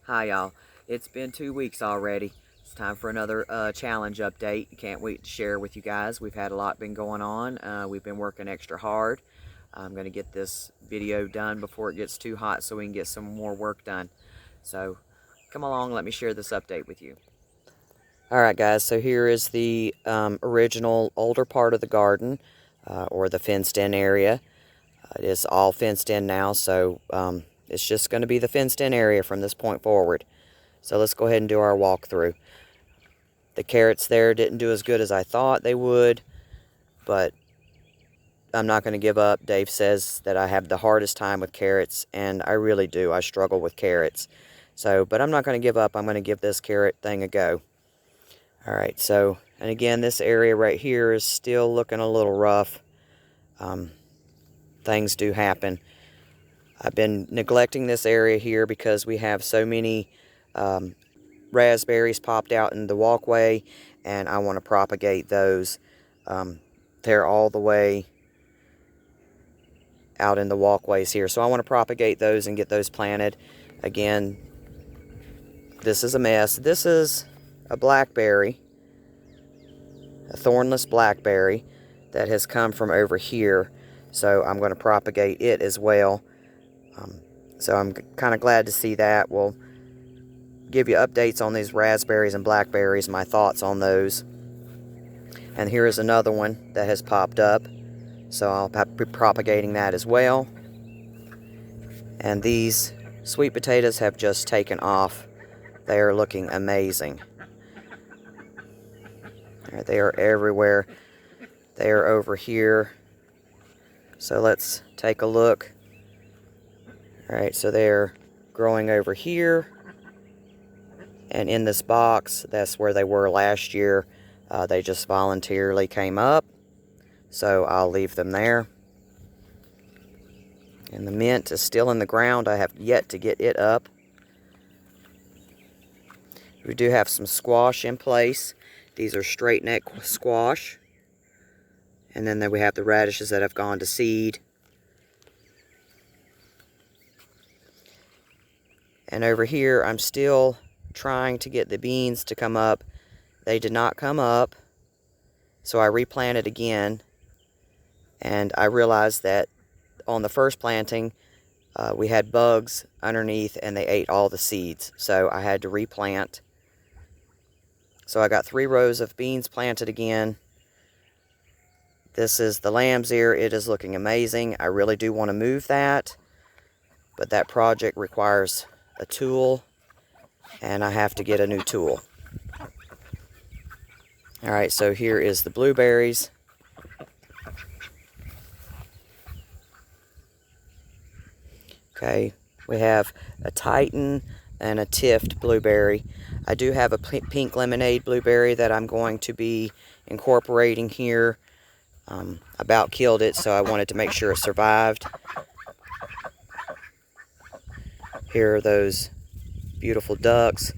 Hi y'all. It's been 2 weeks already. It's time for another challenge update. Can't wait to share with you guys. We've had a lot been going on. We've been working extra hard. I'm going to get this video done before it gets too hot so we can get some more work done. So come along, let me share this update with you. Alright guys, so here is the original older part of the garden, or the fenced in area. It is all fenced in now, so it's just going to be the fenced in area from this point forward. So let's go ahead and do our walkthrough. The carrots there didn't do as good as I thought they would, but I'm not going to give up. Dave says that I have the hardest time with carrots, and I really do. I struggle with carrots. But I'm not going to give up. I'm going to give this carrot thing a go. Alright, so, and again, this area right here is still looking a little rough. Things do happen. I've been neglecting this area here because we have so many raspberries popped out in the walkway, and I want to propagate those. They're all the way out in the walkways here, so I want to propagate those and get those planted. Again, this is a mess. This is a blackberry, a thornless blackberry that has come from over here, so I'm going to propagate it as well. So I'm kind of glad to see that. We'll give you updates on these raspberries and blackberries, my thoughts on those. And here is another one that has popped up, so I'll be propagating that as well. And these sweet potatoes have just taken off. They are looking amazing. They are everywhere. They are over here. So let's take a look. Alright, so they're growing over here. And in this box, that's where they were last year. They just voluntarily came up. So I'll leave them there. And the mint is still in the ground. I have yet to get it up. We do have some squash in place. These are straight neck squash. And then we have the radishes that have gone to seed. And over here, I'm still trying to get the beans to come up. They did not come up, so I replanted again. And I realized that on the first planting, we had bugs underneath and they ate all the seeds. So I had to replant. So I got 3 rows of beans planted again. This is the lamb's ear. It is looking amazing. I really do want to move that, but that project requires a tool, and I have to get a new tool. Alright, so here is the blueberries. Okay, we have a Titan and a Tift blueberry. I do have a pink lemonade blueberry that I'm going to be incorporating here. I about killed it, so I wanted to make sure it survived. Here are those beautiful ducks.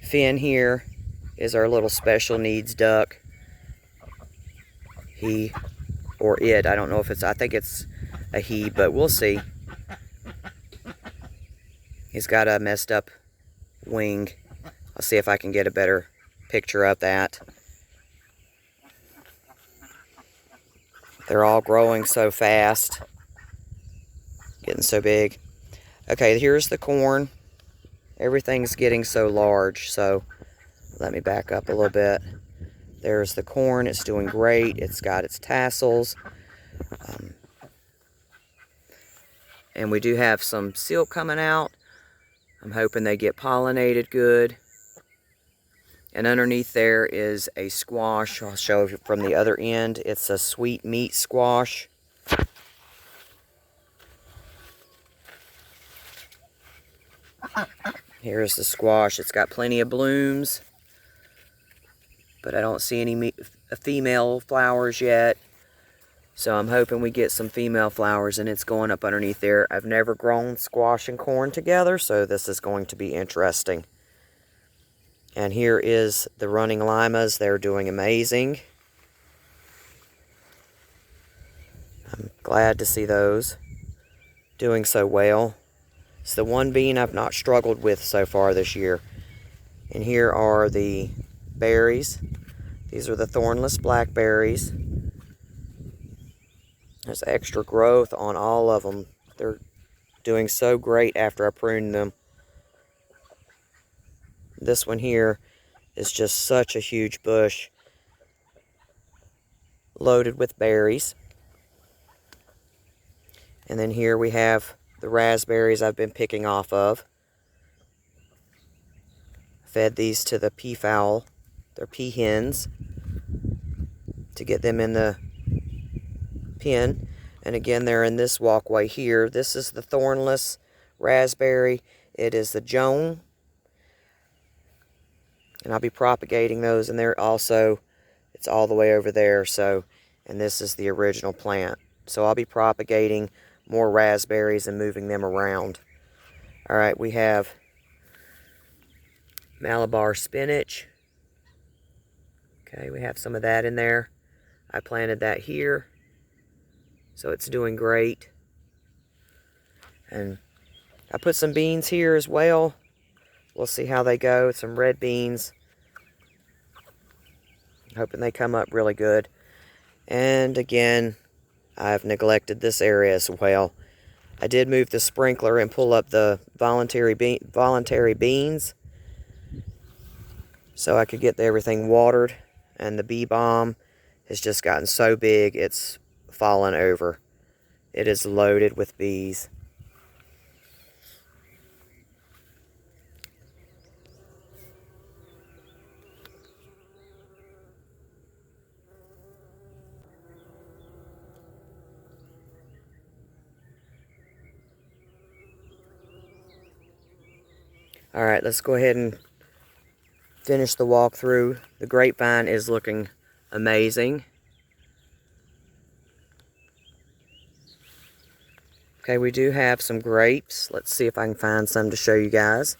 Finn here is our little special needs duck. He, or it, I don't know if it's, I think it's a he, but we'll see. He's got a messed up wing. I'll see if I can get a better picture of that. They're all growing so fast. Getting so big. Okay, here's the corn. Everything's getting so large, so let me back up a little bit. There's the corn. It's doing great. It's got its tassels. And we do have some silk coming out. I'm hoping they get pollinated good. And underneath there is a squash. I'll show you from the other end. It's a sweet meat squash. Here's the squash. It's got plenty of blooms, but I don't see any female flowers yet. So I'm hoping we get some female flowers, and it's going up underneath there. I've never grown squash and corn together, so this is going to be interesting. And here is the running limas. They're doing amazing. I'm glad to see those doing so well. It's the one bean I've not struggled with so far this year. And here are the berries. These are the thornless blackberries. There's extra growth on all of them. They're doing so great after I pruned them. This one here is just such a huge bush, loaded with berries. And then here we have the raspberries I've been picking off of. Fed these to the peafowl, they're peahens, to get them in the pen. And again, they're in this walkway here. This is the thornless raspberry. It is the Joan. And I'll be propagating those, and they're also, it's all the way over there. So, and this is the original plant. So I'll be propagating more raspberries and moving them around. All right, we have Malabar spinach. Okay, we have some of that in there. I planted that here, so it's doing great. And I put some beans here as well. We'll see how they go. Some red beans. Hoping they come up really good. And again, I've neglected this area as well. I did move the sprinkler and pull up the voluntary beans, so I could get everything watered. And the bee balm has just gotten so big it's fallen over. It is loaded with bees. All right, let's go ahead and finish the walkthrough. The grapevine is looking amazing. Okay, we do have some grapes. Let's see if I can find some to show you guys.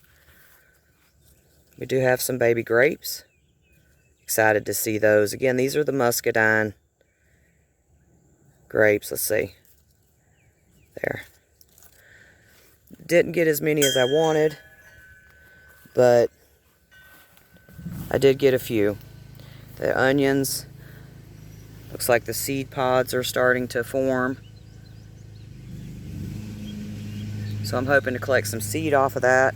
We do have some baby grapes. Excited to see those. Again, these are the muscadine grapes. Let's see. There. Didn't get as many as I wanted, but I did get a few. The onions, looks like the seed pods are starting to form. So I'm hoping to collect some seed off of that.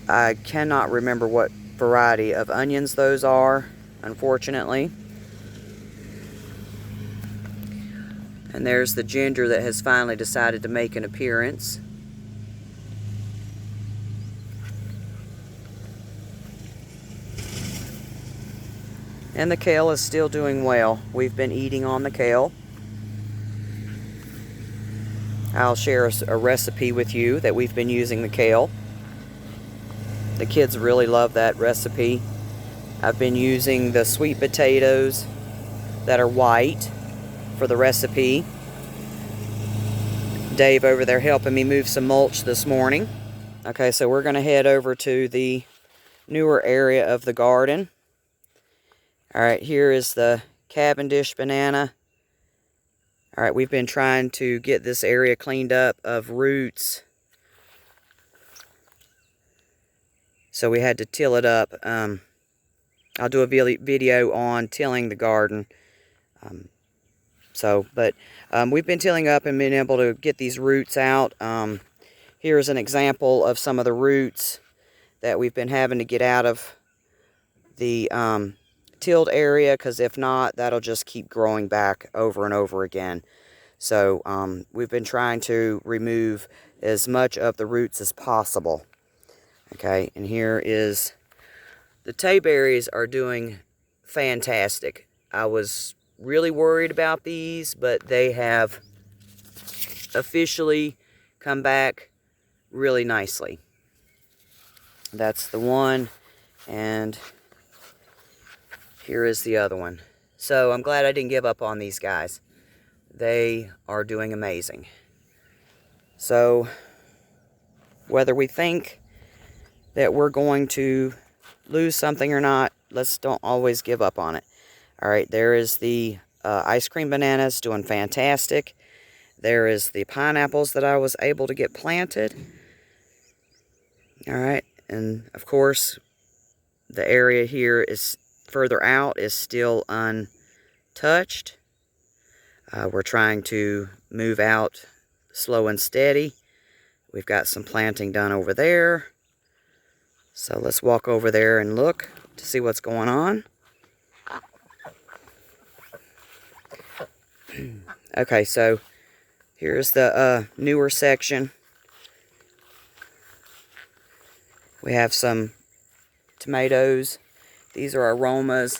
I cannot remember what variety of onions those are, unfortunately. And there's the ginger that has finally decided to make an appearance. And the kale is still doing well. We've been eating on the kale. I'll share a recipe with you that we've been using the kale. The kids really love that recipe. I've been using the sweet potatoes that are white for the recipe. Dave over there helping me move some mulch this morning. Okay, so we're going to head over to the newer area of the garden. All right, here is the Cavendish banana. All right, we've been trying to get this area cleaned up of roots, so we had to till it up. I'll do a video on tilling the garden. We've been tilling up and been able to get these roots out. Here's an example of some of the roots that we've been having to get out of the tilled area, because if not, that'll just keep growing back over and over again. So we've been trying to remove as much of the roots as possible. Okay, and here is the tayberries are doing fantastic. I was really worried about these, but they have officially come back really nicely. That's the one, and here is the other one. So I'm glad I didn't give up on these guys. They are doing amazing. So whether we think that we're going to lose something or not, let's don't always give up on it. All right, there is the ice cream bananas doing fantastic. there is the pineapples that I was able to get planted. All right, and of course, the area here is further out is still untouched. We're trying to move out slow and steady. We've got some planting done over there. So let's walk over there and look to see what's going on. Okay, so here's the newer section. We have some tomatoes. These are aromas.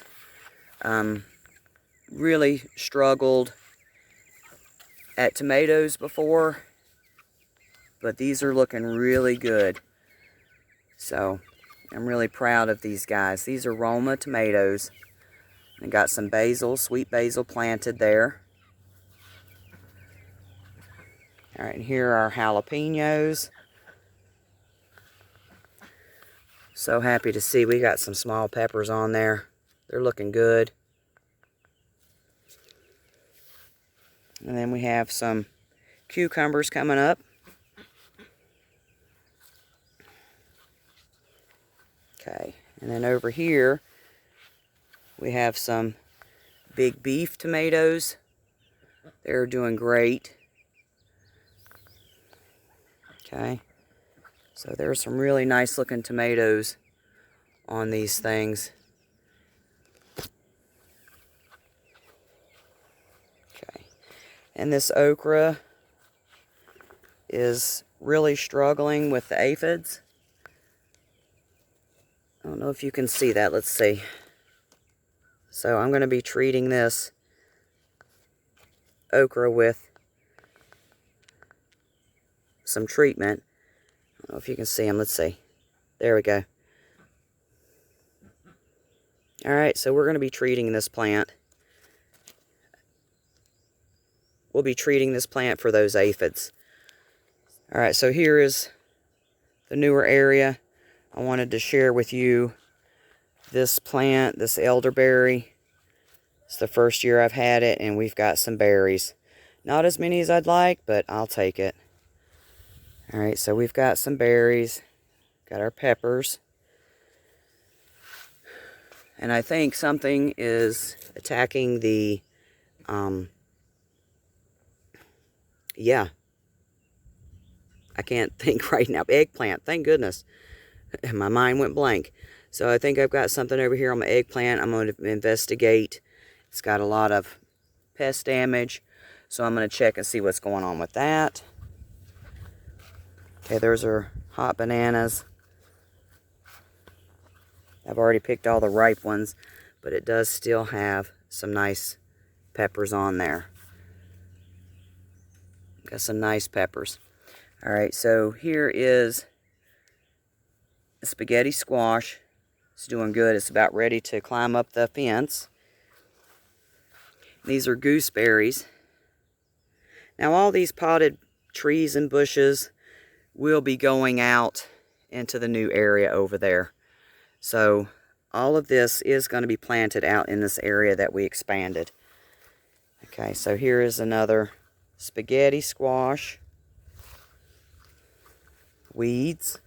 Really struggled at tomatoes before, but these are looking really good. So I'm really proud of these guys. These are Roma tomatoes. And got some basil, sweet basil planted there. All right, and here are jalapenos. So happy to see we got some small peppers on there. They're looking good. And then we have some cucumbers coming up. Okay, and then over here we have some big beef tomatoes. They're doing great. Okay, so there's some really nice looking tomatoes on these things. Okay, and this okra is really struggling with the aphids. I don't know if you can see that. Let's see. So I'm going to be treating this okra with some treatment. I don't know if you can see them. Let's see. There we go. Alright, so we're going to be treating this plant. We'll be treating this plant for those aphids. Alright, so here is the newer area. I wanted to share with you this plant, this elderberry. It's the first year I've had it, and we've got some berries. Not as many as I'd like, but I'll take it. Alright, so we've got some berries. Got our peppers. And I think something is attacking the, yeah. I can't think right now. Eggplant, thank goodness. My mind went blank. So I think I've got something over here on my eggplant. I'm going to investigate. It's got a lot of pest damage. So I'm going to check and see what's going on with that. Okay, there's our hot bananas. I've already picked all the ripe ones, but it does still have some nice peppers on there. Got some nice peppers. Alright, so here is the spaghetti squash. It's doing good. It's about ready to climb up the fence. These are gooseberries. Now all these potted trees and bushes will be going out into the new area over there. So all of this is going to be planted out in this area that we expanded. Okay, so here is another spaghetti squash. Weeds.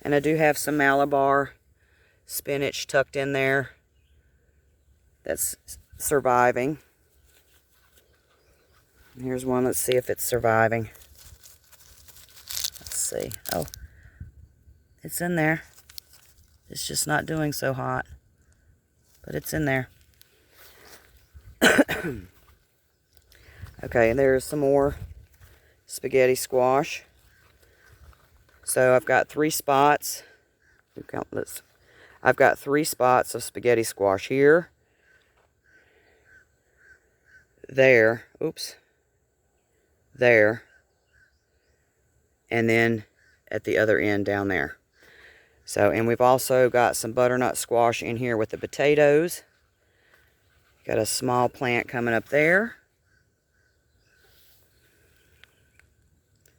And I do have some Malabar spinach tucked in there that's surviving. Here's one. Let's see if it's surviving. Let's see. Oh, it's in there. It's just not doing so hot, but it's in there. Okay, and there's some more spaghetti squash. So I've got 3 spots. I've got 3 spots of spaghetti squash here, there, oops, there, and then at the other end down there. So, and we've also got some butternut squash in here with the potatoes. Got a small plant coming up there.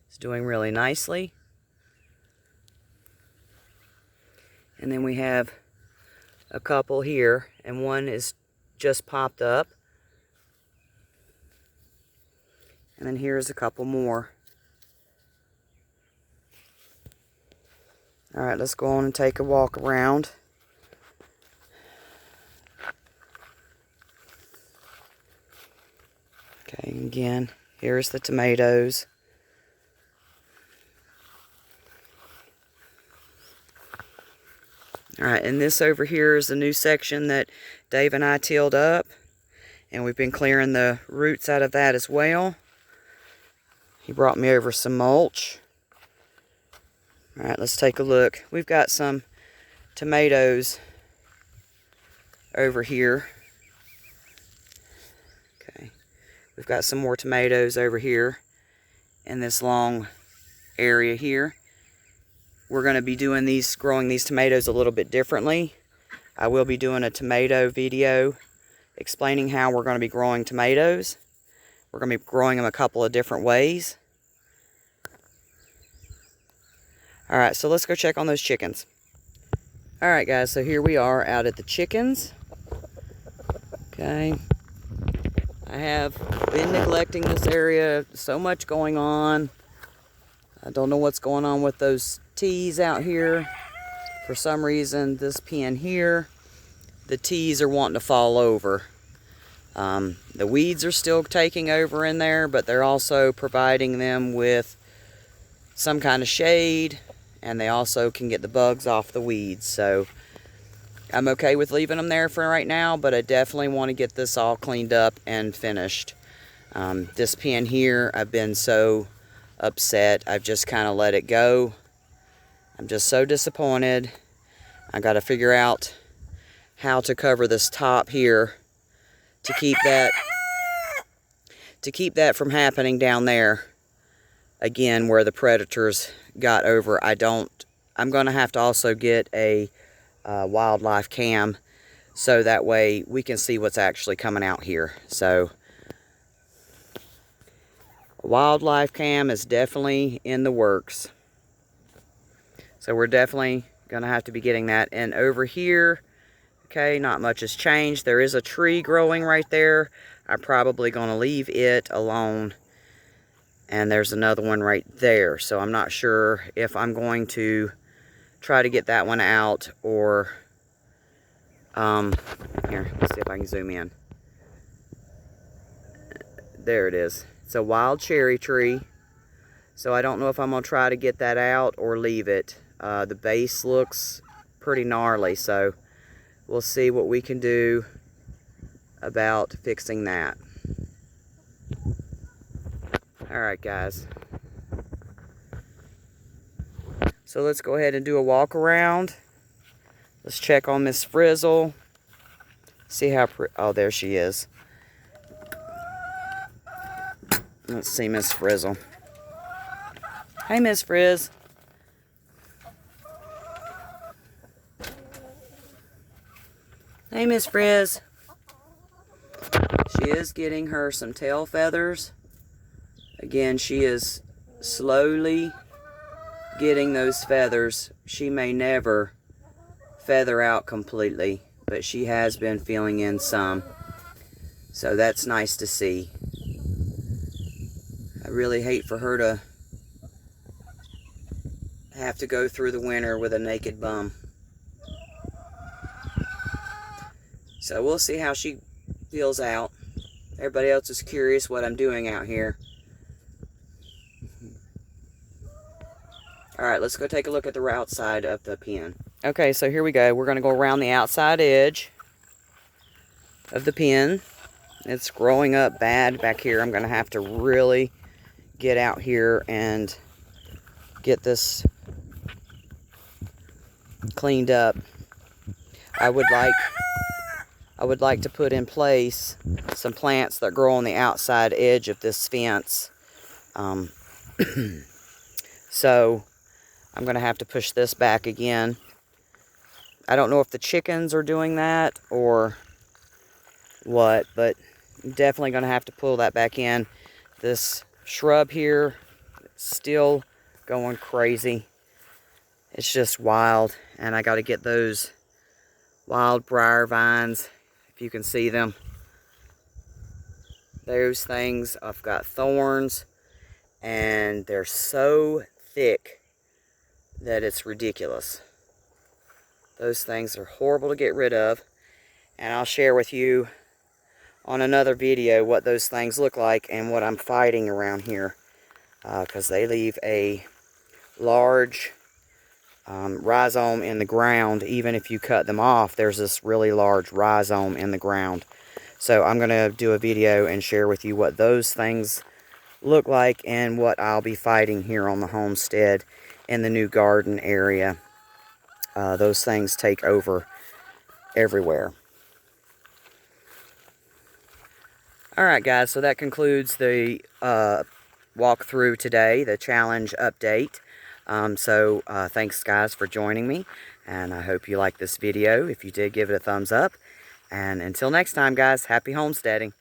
It's doing really nicely. And then we have a couple here, and one is just popped up. And then here's a couple more. All right, let's go on and take a walk around. Okay, again, here's the tomatoes. All right, and this over here is the new section that Dave and I tilled up. And we've been clearing the roots out of that as well. He brought me over some mulch. All right, let's take a look. We've got some tomatoes over here. Okay, we've got some more tomatoes over here in this long area here. We're going to be doing growing these tomatoes a little bit differently. I will be doing a tomato video explaining how we're going to be growing tomatoes. We're going to be growing them a couple of different ways. Alright, so let's go check on those chickens. Alright guys, so here we are out at the chickens. Okay. I have been neglecting this area. So much going on. I don't know what's going on with those tees out here. For some reason, this pen here, the tees are wanting to fall over. The weeds are still taking over in there, but they're also providing them with some kind of shade, and they also can get the bugs off the weeds. So I'm okay with leaving them there for right now, but I definitely want to get this all cleaned up and finished. This pen here, I've been so upset. I've just kind of let it go. I'm just so disappointed. I got to figure out how to cover this top here to keep that from happening down there again where the predators got over. I'm going to have to also get a wildlife cam so that way we can see what's actually coming out here. So a wildlife cam is definitely in the works. So we're definitely going to have to be getting that. And over here, okay, not much has changed. There is a tree growing right there. I'm probably going to leave it alone. And there's another one right there. So I'm not sure if I'm going to try to get that one out or... here, let's see if I can zoom in. There it is. It's a wild cherry tree. So I don't know if I'm going to try to get that out or leave it. The base looks pretty gnarly, so we'll see what we can do about fixing that. Alright guys. So let's go ahead and do a walk around. Let's check on Miss Frizzle. See how oh, there she is. Let's see Miss Frizzle. Hey Miss Frizz. Hey Miss Frizz. She is getting her some tail feathers. Again, she is slowly getting those feathers. She may never feather out completely, but she has been filling in some. So that's nice to see. I really hate for her to have to go through the winter with a naked bum. So we'll see how she feels out. Everybody else is curious what I'm doing out here. Alright, let's go take a look at the outside of the pen. Okay, so here we go. We're going to go around the outside edge of the pen. It's growing up bad back here. I'm going to have to really get out here and get this cleaned up. I would like to put in place some plants that grow on the outside edge of this fence. So I'm going to have to push this back again. I don't know if the chickens are doing that or what, but I'm definitely going to have to pull that back in. This shrub here is still going crazy. It's just wild, and I got to get those wild briar vines, if you can see them. Those things, I've got thorns, and they're so thick that it's ridiculous. Those things are horrible to get rid of, and I'll share with you on another video what those things look like and what I'm fighting around here, because they leave a large rhizome in the ground. Even if you cut them off, there's this really large rhizome in the ground. So I'm going to do a video and share with you what those things look like and what I'll be fighting here on the homestead in the new garden area. Those things take over everywhere. Alright guys, so that concludes the walkthrough today, the challenge update. Thanks guys for joining me, and I hope you liked this video. If you did, give it a thumbs up. And until next time guys, happy homesteading.